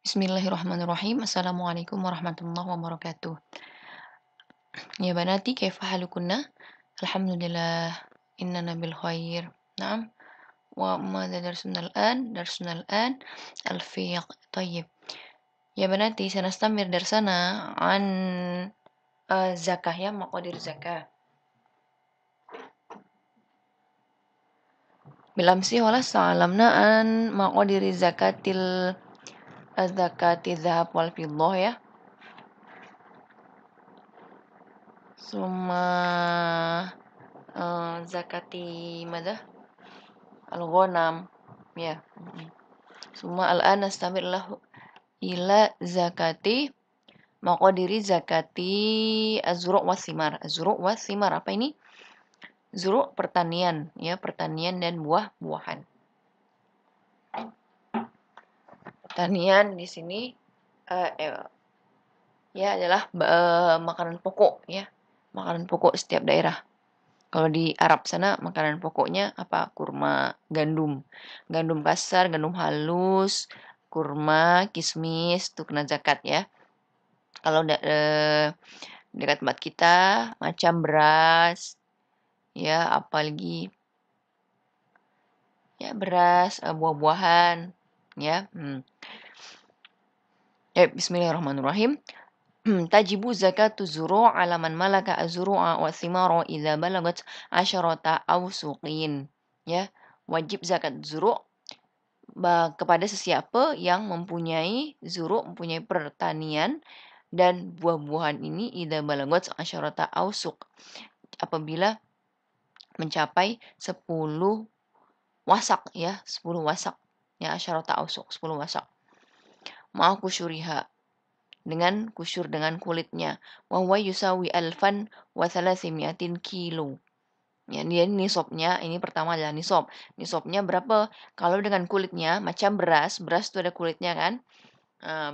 Bismillahirrahmanirrahim. Assalamualaikum warahmatullahi wabarakatuh. يا بناتي كيف حالكن؟ الحمد لله إننا بالخير. نعم. وماذا درسنا الآن؟ درسنا الآن الفيق. طيب يا بناتي سنستمر درسنا عن الزكاة يا مقادير الزكاة. بالأمس خلاص تعلمنا عن مقادير الزكاة الذهب والفضة ya. ثم zakati ماذا؟ الغنم ya. Suma al-an nastamir ila zakati maqadiri zakati azru' wasimar. Azru' wasimar apa ini? Zuru' pertanian ya, pertanian dan buah-buahan. Pertanian di sini ya adalah makanan pokok ya. Makanan pokok setiap daerah. Kalau di Arab sana makanan pokoknya apa? Kurma, gandum. Gandum kasar, gandum halus, kurma, kismis, itu kena zakat ya. Kalau dekat tempat kita macam beras, ya apalagi ya beras, buah-buahan, ya. Bismillahirrahmanirrahim. Tajibu zakatu zuru' ala man malaka az-zuru'a wa thimara idza balagat 'asharata awsuqin. Ya, wajib zakat zuru' kepada sesiapa yang mempunyai zuru', mempunyai pertanian dan buah-buahan ini idza balagat 'asharata awsuq. Apabila mencapai 10 wasak ya, 10 wasak. Ya, 'asharata awsuq, 10 wasak. Ma'a kusyuriha, dengan kusyur dengan kulitnya. Wa huwa yusawi alfan wa thalathimiatin kilo. Ya, dia nisabnya ini pertama adalah nisab. Nisabnya berapa? Kalau dengan kulitnya macam beras, beras tuh ada kulitnya kan?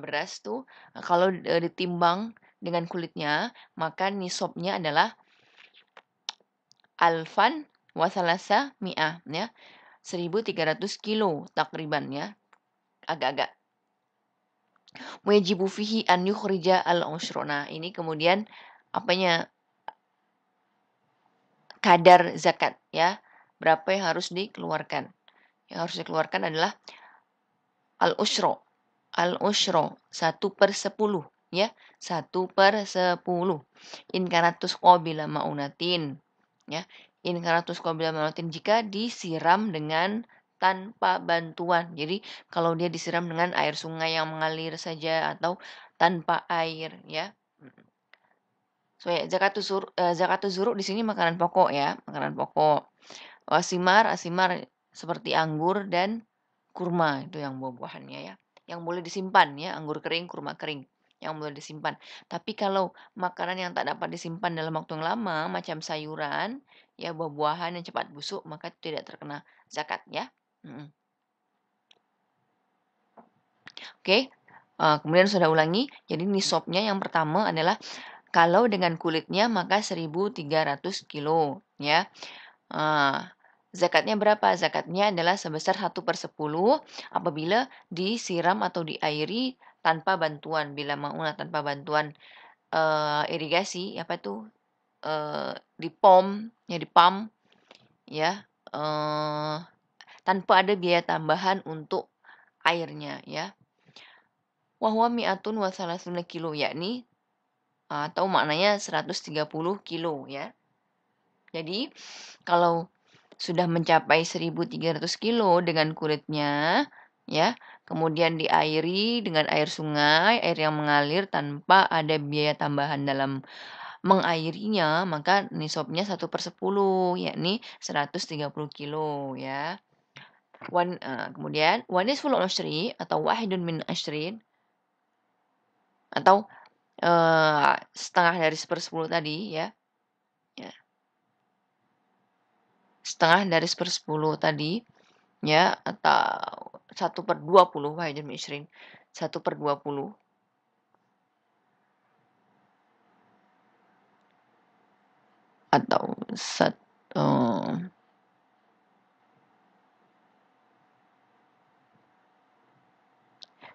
Beras tuh kalau ditimbang dengan kulitnya, maka nisabnya adalah alfan wa thalatha mi'ah ya. 1.300 kilo takriban ya. Agak-agak. Wajibu fihi an yukhrija al-ushra. Nah, ini kemudian apanya? Kadar zakat ya. Berapa yang harus dikeluarkan? Yang harus dikeluarkan adalah al-ushra. Al-ushra 1/10 ya. 1/10. In kanatus qabila maunatin ya. In kanatus qabila maunatin jika disiram dengan tanpa bantuan. Jadi kalau dia disiram dengan air sungai yang mengalir saja atau tanpa air ya. So ya, zakatuz zuru' di sini makanan pokok ya, makanan pokok. Asimar seperti anggur dan kurma itu yang buah-buahannya ya. Yang boleh disimpan ya, anggur kering, kurma kering yang boleh disimpan. Tapi kalau makanan yang tak dapat disimpan dalam waktu yang lama macam sayuran, ya buah-buahan yang cepat busuk maka tidak terkena zakat ya. Oke. Kemudian sudah ulangi. Jadi nisabnya yang pertama adalah kalau dengan kulitnya maka 1.300 kilo ya. Zakatnya berapa? Zakatnya adalah sebesar 1/10 apabila disiram atau diairi tanpa bantuan. Bila mauna tanpa bantuan irigasi apa itu? Dipom ya. Tanpa ada biaya tambahan untuk airnya ya. Wa huwa mi'atun wa thalathuna kilo yakni atau maknanya 130 kilo ya. Jadi kalau sudah mencapai 1.300 kilo dengan kulitnya ya, kemudian diairi dengan air sungai, air yang mengalir tanpa ada biaya tambahan dalam mengairinya, maka nisabnya 1/10 yakni 130 kilo ya. Kemudian wanisful ushri atau wahidun min ashrin atau setengah dari 1/10 tadi ya. Ya. Setengah dari 1/10 tadi ya atau 1/20 wahidun min ashrin. 1/20 atau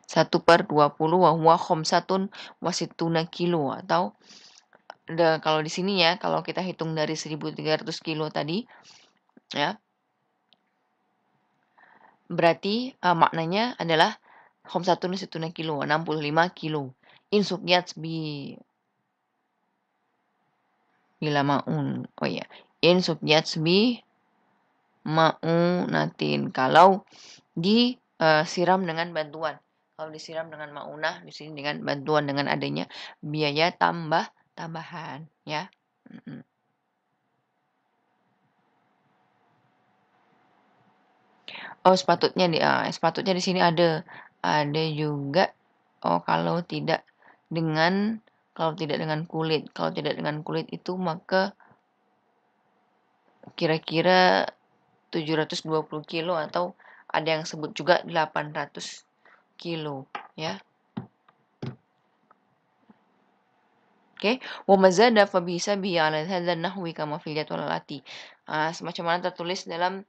1/20 wa huwa khamsatun wa sittuna kilo, atau kalau di sini ya, kalau kita hitung dari 1.300 kilo tadi ya, berarti maknanya adalah khamsatun wa sittuna kilo, 65 kilo. In suqyat bila maun. Oh ya, in suqyat maunatin. Kalau disiram dengan bantuan. Kalau disiram dengan maunah, di sini dengan bantuan, dengan adanya biaya tambahan ya. Oh, sepatutnya di sini ada juga. Oh, kalau tidak dengan kulit. Kalau tidak dengan kulit itu maka kira-kira 720 kilo, atau ada yang sebut juga 800 kilo ya. Oke, wa mazada fa bisa bi ala hadza nahwi kama fil jadwal alati. Semacam mana tertulis dalam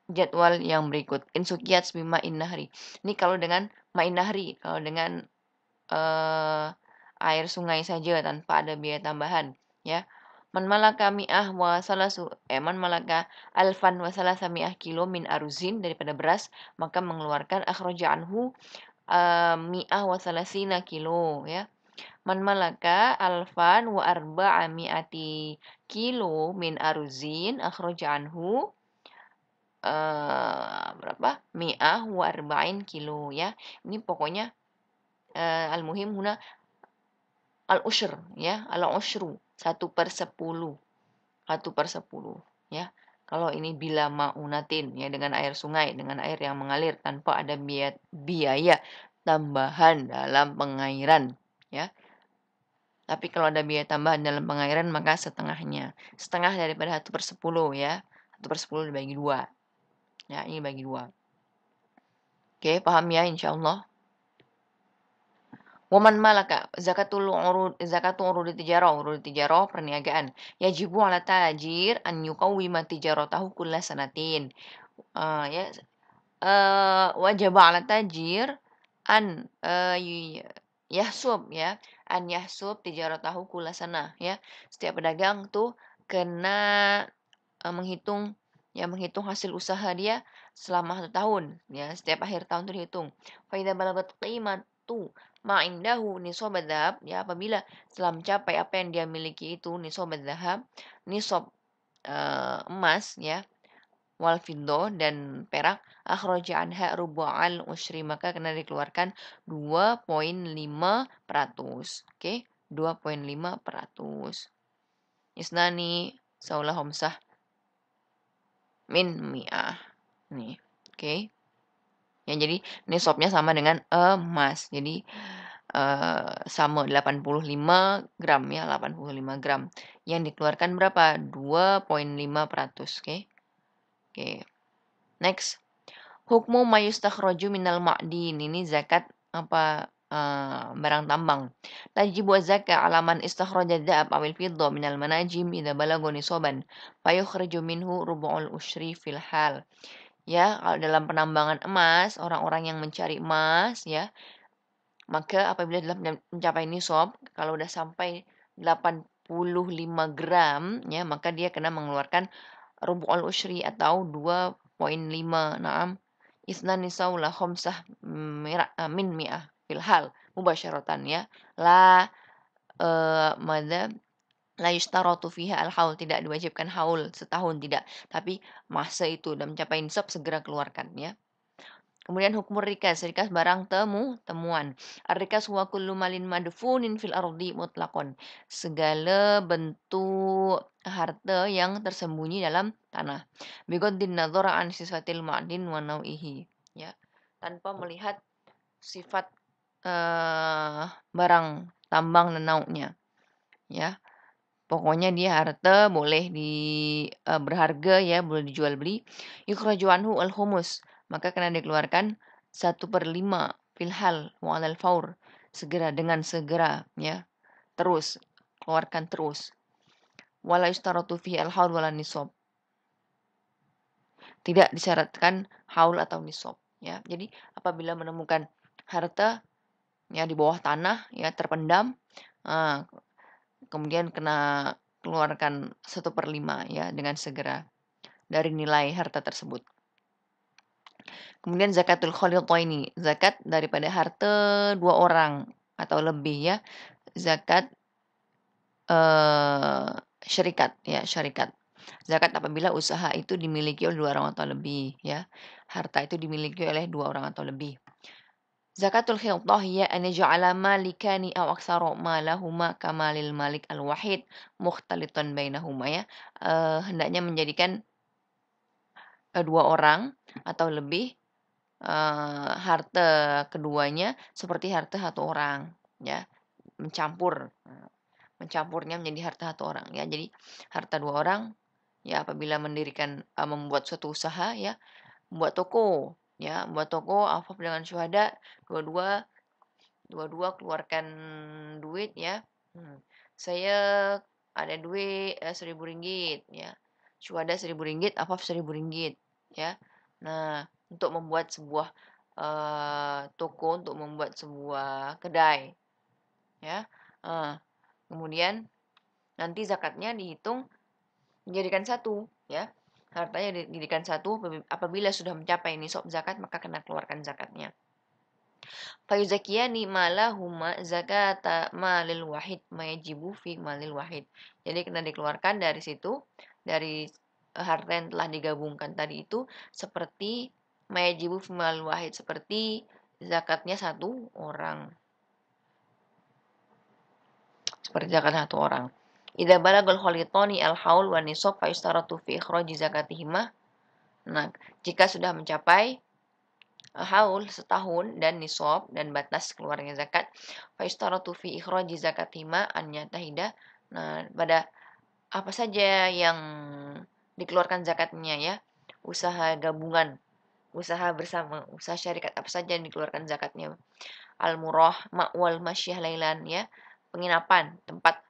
jadwal yang berikut. In suqiyat bima in nahri. Ini kalau dengan ma'in nahri, kalau dengan air sungai saja tanpa ada biaya tambahan ya. Man malaka alfan wa salasa mi'ah kilo min aruzin, daripada beras, maka mengeluarkan akhraja anhu mi'ah wa salasina kilo ya. Man malaka alfan wa arba'a mi'ati kilo min aruzin akhraja anhu berapa? Mi'ah wa arba'in kilo ya. Ini pokoknya al-muhim huna al-ushr ya, al-ushru 1/10. 1/10 ya. Kalau ini bila maunatin ya, dengan air sungai, dengan air yang mengalir tanpa ada biaya tambahan dalam pengairan ya. Tapi kalau ada biaya tambahan dalam pengairan maka setengahnya. Setengah daripada 1/10 ya. 1/10 dibagi 2. Ya, ini bagi 2. Oke, paham ya insyaallah. Waman malaka zakatul urud tijarah perniagaan. Yajibu ala tajir an yuqawwima tijaratahu kulla sanatin. Ya, wajib ala tajir an yahsub ya, an yahsub tijaratahu kulla sanah ya. Setiap pedagang tuh kena menghitung hasil usaha dia selama 1 tahun ya, setiap akhir tahun tuh dihitung. Fa idza balagat qimatu ma indahu nisab dzahab ya, apabila setelah mencapai apa yang dia miliki itu nisab dzahab, nisab emas ya, wal fiddah dan perak, akhraja anha rubu'al usyri, maka kena dikeluarkan 2,5%. Oke, 2,5%. Isnani saulah homsah min mi'ah. Nih, oke. Ya, jadi nisabnya sama dengan emas. Jadi sama 85 gram ya, 85 gram. Yang dikeluarkan berapa? 2,5%, oke. Oke. Next. Hukmu mayustakhraju minal ma'din. Ini zakat barang tambang. Tajibu zakat alaman istakhraja dzahab awil fiddah minal manajim idza balagu nisaban fayukhriju minhu rubu'ul usyri fil hal. Ya, kalau dalam penambangan emas, orang-orang yang mencari emas ya, maka apabila dalam mencapai nisab, kalau udah sampai 85 gram ya, maka dia kena mengeluarkan rubu'ul usyri atau 2,5. Naam. Isnani saula khamsah min mi'ah fil hal mubasyaratan ya. La madza la yushtaratu fiha al-haul, tidak diwajibkan haul setahun, tidak, tapi masa itu udah mencapai nisab segera keluarkan ya. Kemudian hukum rikas barang temuan. Ar-rikas huwa kullu malin madfunin fil ardi mutlaqon. Segala bentuk harta yang tersembunyi dalam tanah. Bigoddin nadhara an sifatil ma'din wa nau'ihi. Ya. Tanpa melihat sifat barang tambang dan nau'nya. Ya. Pokoknya dia harta boleh berharga ya, boleh dijual beli. Yukhraju anhu al-khumus, maka kena dikeluarkan 1/5 fil hal wa 'alal faur, dengan segera ya. Terus keluarkan terus. Wala yustaratu fihi al-haul wala nisab. Tidak disyaratkan haul atau nisab ya. Jadi apabila menemukan harta ya di bawah tanah ya terpendam, kemudian kena keluarkan 1/5 ya dengan segera dari nilai harta tersebut. Kemudian zakatul khalitaini, zakat daripada harta dua orang atau lebih ya, zakat syarikat ya, syarikat. Zakat apabila usaha itu dimiliki oleh dua orang atau lebih ya. Harta itu dimiliki oleh dua orang atau lebih. Zakatul khiltah hiya an yaj'ala malikani aw aktsara malahuma kamalil malik al-wahid mukhtalitan bainahuma ya. Hendaknya menjadikan dua orang atau lebih harta keduanya seperti harta satu orang ya, mencampurnya menjadi harta satu orang ya. Jadi harta dua orang ya apabila membuat suatu usaha ya, membuat toko ya, membuat toko Afaf dengan syuhada dua-dua keluarkan duit ya. Saya ada duit Rp1.000 ya. Syuhada Rp1.000, Afaf Rp1.000 ya. Nah, untuk membuat sebuah toko, untuk membuat sebuah kedai ya. Kemudian nanti zakatnya dihitung menjadikan satu ya. Hartanya dijadikan satu, apabila sudah mencapai nisab zakat maka kena keluarkan zakatnya. Fayuzakiyani malahuma zakata malil wahid mayajibu fi malil wahid. Jadi kena dikeluarkan dari situ, dari harta yang telah digabungkan tadi itu seperti mayajibu fi malil wahid, seperti zakatnya satu orang. Seperti zakat satu orang. Idza balagal khalitani al-haul wa nisab fa yustaratu fi ikhraji zakatihima. Nah, jika sudah mencapai haul setahun dan nisab dan batas keluarnya zakat, fa yustaratu fi ikhraji zakatihima an yatahida. Nah, pada apa saja yang dikeluarkan zakatnya ya, usaha gabungan, usaha bersama, usaha syarikat apa saja yang dikeluarkan zakatnya. Al-murah, ma'wal masyah lailan ya, penginapan, tempat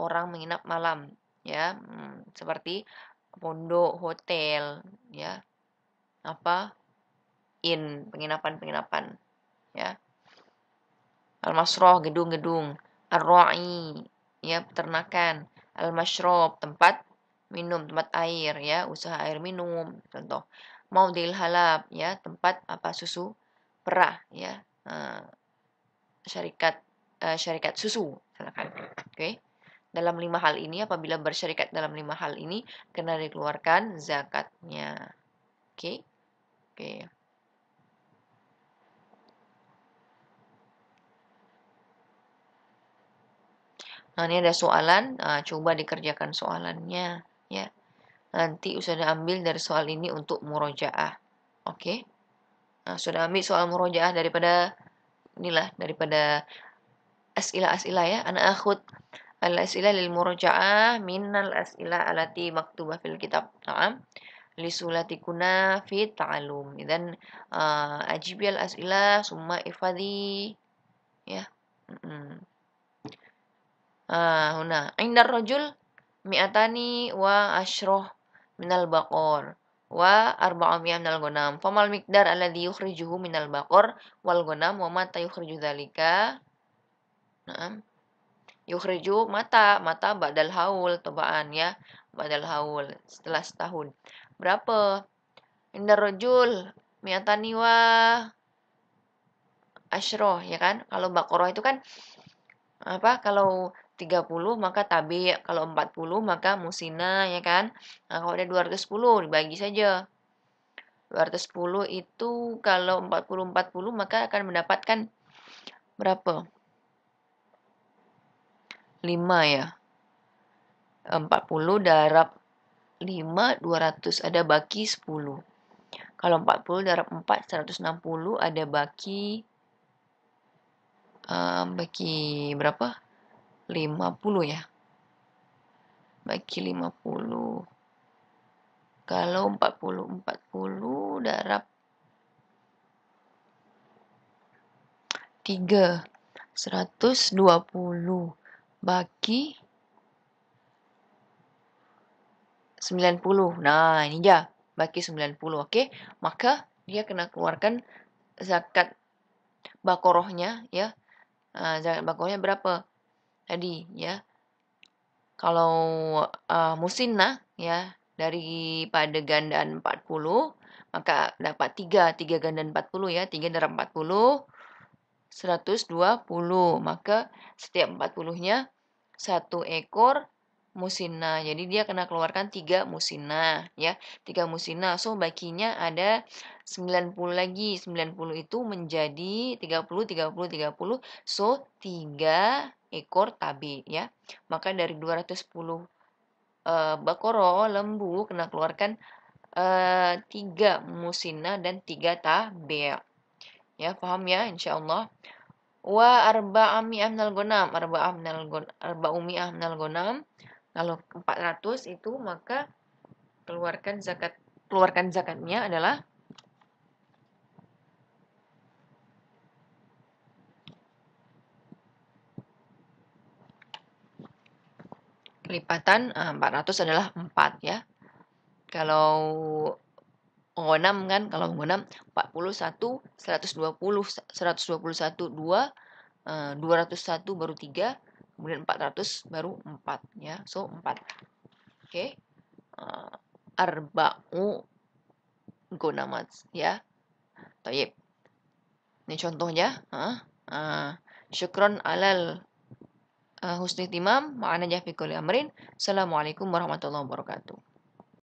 orang menginap malam ya, seperti pondok, hotel ya, penginapan ya. Al-masroh, gedung-gedung. Ar-ra'i ya, peternakan. Al-masyrob, tempat minum, tempat air ya, usaha air minum contoh. Maudil halab ya, tempat susu perah ya. Syarikat susu silakan. Oke. Dalam 5 hal ini, apabila bersyarikat dalam 5 hal ini, kena dikeluarkan zakatnya. Oke. Nah, ini ada soalan. Coba dikerjakan soalannya. Ya. Nanti sudah ambil dari soal ini untuk murojaah. Oke. Nah, sudah ambil soal murojaah daripada as'ilah ya. Ana akhud al-as'ilah lil murojaah minal as'ilah alati maktubah fil kitab. Naam. Lisulatikuna fit ta'alum. Idzan ajibi al-as'ilah summa ifadhi ya. Huna indar rajul mi'atani wa ashroh minal baqor wa arba'amiyah minal ghanam. Famal miqdar alladhi yukhrijuhu minal baqor wal ghanam wa mata yukhriju dzalika. Naam. Yukhriju mata ba'dal haul tobaan ya. Ba'dal haul setelah setahun. Berapa? Indar rajul mi'atani wa ashroh ya kan? Kalau baqarah itu kan kalau 30 maka tabi, kalau 40 maka musina ya kan. Nah, kalau ada 210 dibagi saja. 210 itu kalau 40 maka akan mendapatkan berapa? 5 ya. 40 darab 5 200 ada baki 10. Kalau 40 darab 4 160 ada baki berapa? 50 ya. Baki 50. Kalau 40 darab 3 120 bagi 90. Nah, ini dia bagi 90, oke? Maka dia kena keluarkan zakat Baqarahnya ya. Zakat Baqarahnya berapa? Tadi ya. Kalau musinnah ya daripada gandaan 40 maka dapat 3 gandaan 40 ya. 3 darab 40 120. Maka setiap 40-nya 1 ekor musinnah. Jadi dia kena keluarkan 3 musinnah ya. 3 musinnah. So bakinya ada 90 lagi. 90 itu menjadi 30 30 30. So 3 ekor tabi ya. Maka dari 210 Baqarah lembu kena keluarkan 3 musinnah dan 3 tabi. Ya, paham ya insyaallah. Wa arba'ami'ah minal ghanam, arba'umi'ah minal ghanam. Kalau 400 itu maka keluarkan zakatnya adalah kelipatan 400 adalah 4 ya. Kalau ghanam kan, kalau ghanam 41, 120, 121, 2, 201 baru 3, kemudian 400 baru 4 ya. So 4. Oke. Arba'u gonamat ya. Tayyib. Ini contohnya. Syukron alal husni timam. Ma'ana jafi kulli amrin. Assalamualaikum warahmatullahi wabarakatuh.